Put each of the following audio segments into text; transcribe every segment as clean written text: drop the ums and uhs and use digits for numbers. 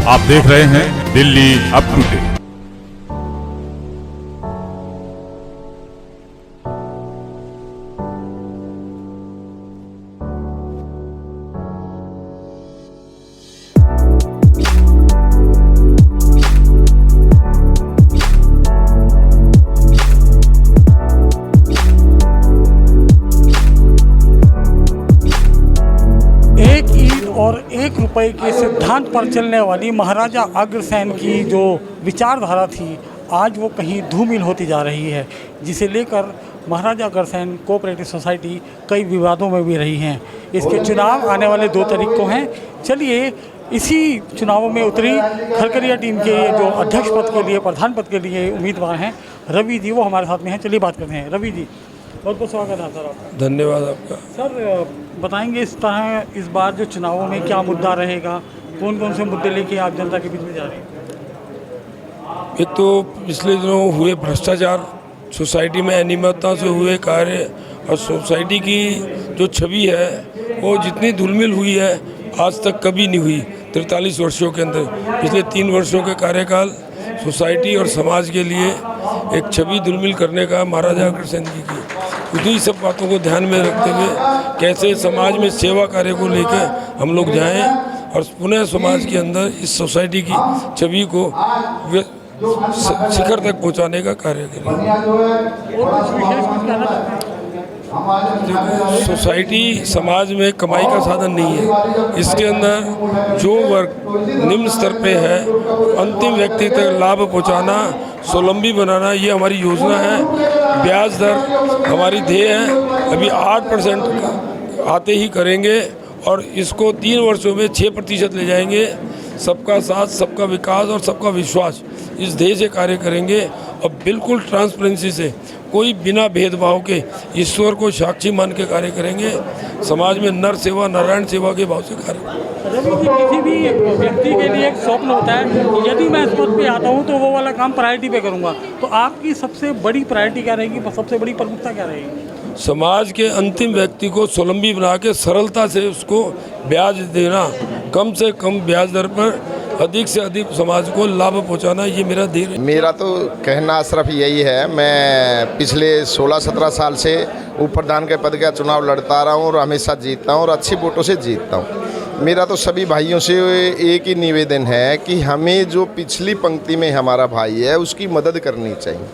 आप देख रहे हैं दिल्ली अप टू डेट। और 1 रुपए के सिद्धांत पर चलने वाली महाराजा अग्रसेन की जो विचारधारा थी, आज वो कहीं धूमिल होती जा रही है, जिसे लेकर महाराजा अग्रसेन कोऑपरेटिव सोसाइटी कई विवादों में भी रही हैं। इसके चुनाव आने वाले 2 तारीख को हैं। चलिए इसी चुनावों में उतरी खरकरिया टीम के जो अध्यक्ष पद के लिए, प्रधान पद के लिए उम्मीदवार हैं रवि जी, वो हमारे साथ में हैं। चलिए बात करते हैं। रवि जी, बहुत बहुत स्वागत है सर आपका। धन्यवाद आपका। सर बताएंगे इस बार जो चुनावों में क्या मुद्दा रहेगा, कौन कौन से मुद्दे लेके आप जनता के बीच में जा रहे हैं? एक तो पिछले दिनों हुए भ्रष्टाचार, सोसाइटी में अनियमितता से हुए कार्य और सोसाइटी की जो छवि है वो जितनी धूलमिल हुई है आज तक कभी नहीं हुई 43 वर्षों के अंदर। पिछले 3 वर्षों के कार्यकाल सोसाइटी और समाज के लिए एक छवि धूलमिल करने का महाराजा अग्रसेन जी की, उन्हीं सब बातों को ध्यान में रखते हुए कैसे समाज में सेवा कार्य को लेकर हम लोग जाएं और पुनः समाज के अंदर इस सोसाइटी की छवि को शिखर तक पहुंचाने का कार्य करें। सोसाइटी समाज में कमाई का साधन नहीं है। इसके अंदर जो वर्ग निम्न स्तर पे है, अंतिम व्यक्ति तक लाभ पहुंचाना, स्वावलंबी बनाना, ये हमारी योजना है। ब्याज दर हमारी ध्येय है, अभी 8% आते ही करेंगे और इसको 3 वर्षों में 6% ले जाएंगे। सबका साथ, सबका विकास और सबका विश्वास, इस ध्येय से कार्य करेंगे और बिल्कुल ट्रांसपेरेंसी से, कोई बिना भेदभाव के ईश्वर को साक्षी मान के कार्य करेंगे। समाज में नर सेवा, नारायण सेवा के भाव से कार्य। किसी भी व्यक्ति के लिए एक स्वप्न होता है कि यदि मैं इस पद पे आता हूँ तो वो वाला काम प्रायोरिटी पे करूँगा, तो आपकी सबसे बड़ी प्रायोरिटी क्या रहेगी, सबसे बड़ी प्रमुखता क्या रहेगी? समाज के अंतिम व्यक्ति को स्वावलंबी बना के सरलता से उसको ब्याज देना, कम से कम ब्याज दर पर अधिक से अधिक समाज को लाभ पहुंचाना, ये मेरा ध्येय है। मेरा तो कहना सिर्फ यही है, मैं पिछले 16-17 साल से उप प्रधान के पद का चुनाव लड़ता रहा हूँ और हमेशा जीतता हूँ और अच्छी वोटों से जीतता हूँ। मेरा तो सभी भाइयों से एक ही निवेदन है कि हमें जो पिछली पंक्ति में हमारा भाई है उसकी मदद करनी चाहिए।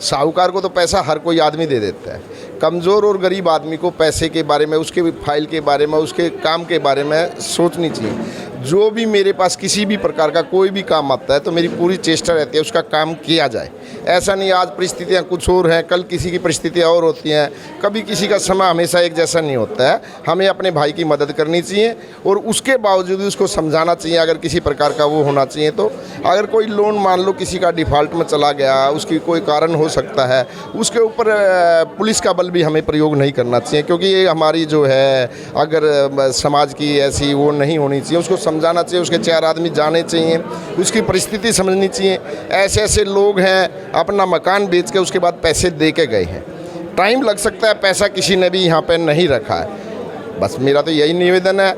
साहूकार को तो पैसा हर कोई आदमी दे देता है, कमज़ोर और गरीब आदमी को पैसे के बारे में, उसके फाइल के बारे में, उसके काम के बारे में सोचनी चाहिए। जो भी मेरे पास किसी भी प्रकार का कोई भी काम आता है तो मेरी पूरी चेष्टा रहती है उसका काम किया जाए। ऐसा नहीं आज परिस्थितियाँ कुछ और हैं, कल किसी की परिस्थितियाँ और होती हैं, कभी किसी का समय हमेशा एक जैसा नहीं होता है। हमें अपने भाई की मदद करनी चाहिए और उसके बावजूद उसको समझाना चाहिए अगर किसी प्रकार का वो होना चाहिए। तो अगर कोई लोन मान लो किसी का डिफ़ॉल्ट में चला गया, उसकी कोई कारण हो सकता है, उसके ऊपर पुलिस का बल भी हमें प्रयोग नहीं करना चाहिए, क्योंकि ये हमारी जो है अगर समाज की ऐसी वो नहीं होनी चाहिए। उसको समझाना चाहिए, उसके 4 आदमी जाने चाहिए, उसकी परिस्थिति समझनी चाहिए। ऐसे ऐसे लोग हैं अपना मकान बेच के उसके बाद पैसे दे के गए हैं, टाइम लग सकता है, पैसा किसी ने भी यहाँ पे नहीं रखा है। बस मेरा तो यही निवेदन है।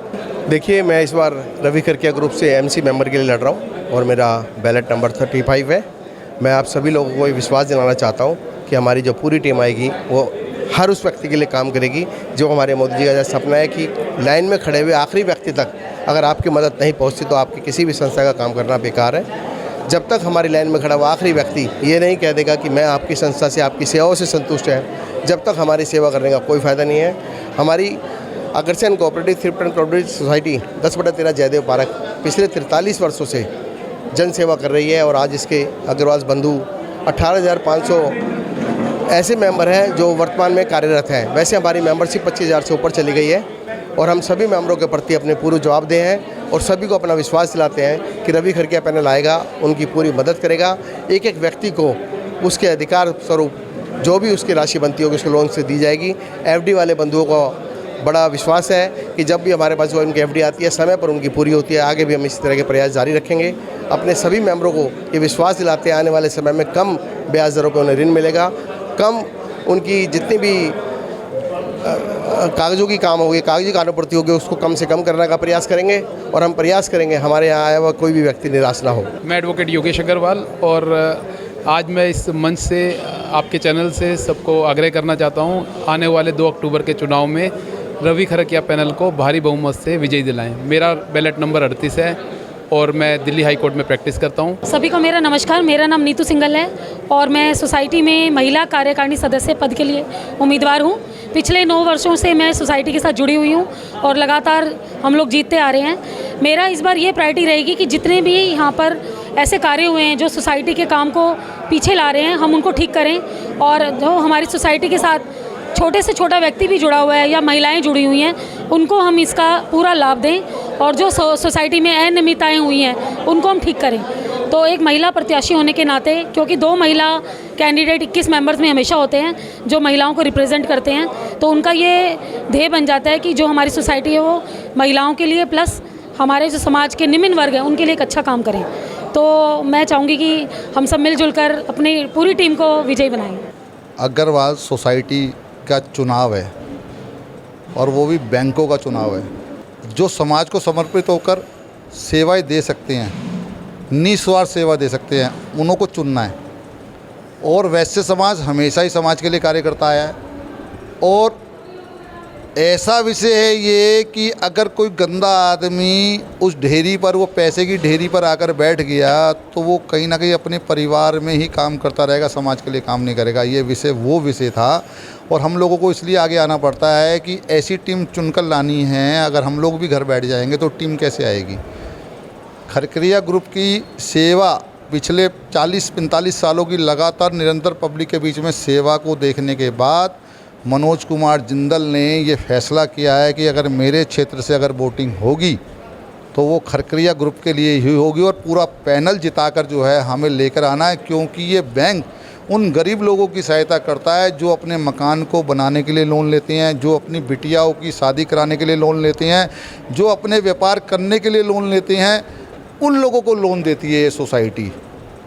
देखिए, मैं इस बार रवि खरकिया ग्रुप से एमसी मेंबर के लिए लड़ रहा हूँ और मेरा बैलेट नंबर 35 है। मैं आप सभी लोगों को ये विश्वास दिलाना चाहता हूँ कि हमारी जो पूरी टीम आएगी वो हर उस व्यक्ति के लिए काम करेगी जो हमारे मोदी जी का सपना है कि लाइन में खड़े हुए आखिरी व्यक्ति तक अगर आपकी मदद नहीं पहुंचती तो आपकी किसी भी संस्था का काम करना बेकार है। जब तक हमारी लाइन में खड़ा हुआ आखिरी व्यक्ति ये नहीं कह देगा कि मैं आपकी संस्था से, आपकी सेवाओं से संतुष्ट है, जब तक हमारी सेवा करने का कोई फ़ायदा नहीं है। हमारी Agrasen cooperative thrift and cooperative society 10/13 Jaidev Park पिछले 43 वर्षों से जन सेवा कर रही है और आज इसके अग्रवाल बंधु 18,500 ऐसे मेंबर हैं जो वर्तमान में कार्यरत हैं। वैसे हमारी मेंबरशिप 25,000 से ऊपर चली गई है और हम सभी मेंबरों के प्रति अपने पूरे जवाबदेह हैं और सभी को अपना विश्वास दिलाते हैं कि रवि खरकिया पैनल आएगा, उनकी पूरी मदद करेगा। एक एक व्यक्ति को उसके अधिकार स्वरूप जो भी उसकी राशि बनती होगी उसको लोन से दी जाएगी। एफडी वाले बंधुओं को बड़ा विश्वास है कि जब भी हमारे पास उनकी एफडी आती है समय पर उनकी पूरी होती है। आगे भी हम इसी तरह के प्रयास जारी रखेंगे। अपने सभी मेंबरों को ये विश्वास दिलाते हैं आने वाले समय में कम ब्याज दरों पर उन्हें ऋण मिलेगा, कम उनकी जितनी भी कागज़ों की काम होगी, कागजी कानूपति होगी, उसको कम से कम करने का प्रयास करेंगे और हम प्रयास करेंगे हमारे यहाँ आया हुआ कोई भी व्यक्ति निराश ना हो। मैं एडवोकेट योगेश अग्रवाल और आज मैं इस मंच से आपके चैनल से सबको आग्रह करना चाहता हूँ, आने वाले 2 अक्टूबर के चुनाव में रवि खरकिया पैनल को भारी बहुमत से विजयी दिलाएं। मेरा बैलेट नंबर 38 है और मैं दिल्ली हाई कोर्ट में प्रैक्टिस करता हूँ। सभी को मेरा नमस्कार। मेरा नाम नीतू सिंघल है और मैं सोसाइटी में महिला कार्यकारिणी सदस्य पद के लिए उम्मीदवार हूँ। पिछले 9 वर्षों से मैं सोसाइटी के साथ जुड़ी हुई हूँ और लगातार हम लोग जीतते आ रहे हैं। मेरा इस बार ये प्रायोरिटी रहेगी कि जितने भी यहाँ पर ऐसे कार्य हुए हैं जो सोसाइटी के काम को पीछे ला रहे हैं, हम उनको ठीक करें और जो हमारी सोसाइटी के साथ छोटे से छोटा व्यक्ति भी जुड़ा हुआ है या महिलाएं जुड़ी हुई हैं, उनको हम इसका पूरा लाभ दें और जो सोसाइटी में अनियमितताएं हुई हैं उनको हम ठीक करें। तो एक महिला प्रत्याशी होने के नाते, क्योंकि 2 महिला कैंडिडेट 21 मेंबर्स में हमेशा होते हैं जो महिलाओं को रिप्रेजेंट करते हैं, तो उनका ये ध्येय बन जाता है कि जो हमारी सोसाइटी है वो महिलाओं के लिए प्लस हमारे जो समाज के निम्न वर्ग हैं उनके लिए एक अच्छा काम करें। तो मैं चाहूँगी कि हम सब मिलजुल कर अपनी पूरी टीम को विजयी बनाएं। अग्रवाल सोसाइटी का चुनाव है और वो भी बैंकों का चुनाव है। जो समाज को समर्पित होकर सेवाएं दे सकते हैं, निस्वार्थ सेवा दे सकते हैं, उन्हों को चुनना है। और वैश्य समाज हमेशा ही समाज के लिए कार्य करता आया है और ऐसा विषय है ये कि अगर कोई गंदा आदमी उस ढेरी पर, वो पैसे की ढेरी पर आकर बैठ गया तो वो कहीं ना कहीं अपने परिवार में ही काम करता रहेगा, समाज के लिए काम नहीं करेगा। ये विषय वो विषय था और हम लोगों को इसलिए आगे आना पड़ता है कि ऐसी टीम चुनकर लानी है। अगर हम लोग भी घर बैठ जाएंगे तो टीम कैसे आएगी। खरकरिया ग्रुप की सेवा पिछले 40-45 सालों की लगातार निरंतर पब्लिक के बीच में सेवा को देखने के बाद मनोज कुमार जिंदल ने ये फैसला किया है कि अगर मेरे क्षेत्र से अगर वोटिंग होगी तो वो खरकरिया ग्रुप के लिए ही होगी और पूरा पैनल जिताकर जो है हमें लेकर आना है, क्योंकि ये बैंक उन गरीब लोगों की सहायता करता है जो अपने मकान को बनाने के लिए लोन लेते हैं, जो अपनी बिटियाओं की शादी कराने के लिए लोन लेते हैं, जो अपने व्यापार करने के लिए लोन लेते हैं, उन लोगों को लोन देती है ये सोसाइटी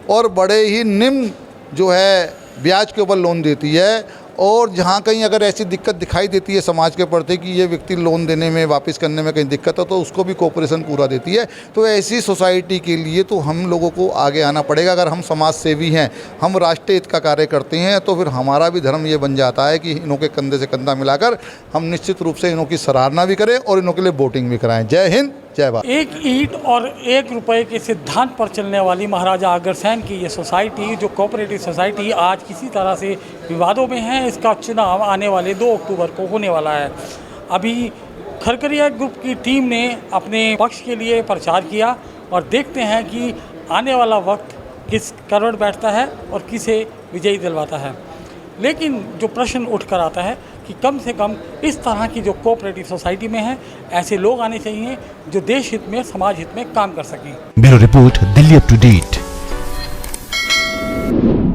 और बड़े ही निम्न जो है ब्याज के ऊपर लोन देती है। और जहाँ कहीं अगर ऐसी दिक्कत दिखाई देती है समाज के प्रति कि ये व्यक्ति लोन देने में, वापस करने में कहीं दिक्कत हो, तो उसको भी कोऑपरेशन पूरा देती है। तो ऐसी सोसाइटी के लिए तो हम लोगों को आगे आना पड़ेगा। अगर हम समाज सेवी हैं, हम राष्ट्रीय हित का कार्य करते हैं, तो फिर हमारा भी धर्म ये बन जाता है कि इन्हों के कंधे से कंधा मिलाकर हम निश्चित रूप से इन्हों की सराहना भी करें और इन्हों के लिए वोटिंग भी कराएं। जय हिंद, जय भारत। 1 ईंट और 1 रुपए के सिद्धांत पर चलने वाली महाराजा अग्रसेन की ये सोसाइटी, जो कोऑपरेटिव सोसाइटी, आज किसी तरह से विवादों में है। इसका चुनाव आने वाले 2 अक्टूबर को होने वाला है। अभी खरकरिया ग्रुप की टीम ने अपने पक्ष के लिए प्रचार किया और देखते हैं कि आने वाला वक्त किस करवट बैठता है और किसे विजयी दिलवाता है। लेकिन जो प्रश्न उठ कर आता है कि कम से कम इस तरह की जो कोऑपरेटिव सोसाइटी में है, ऐसे लोग आने चाहिए जो देश हित में, समाज हित में काम कर सकें। Bureau report, Delhi up to date.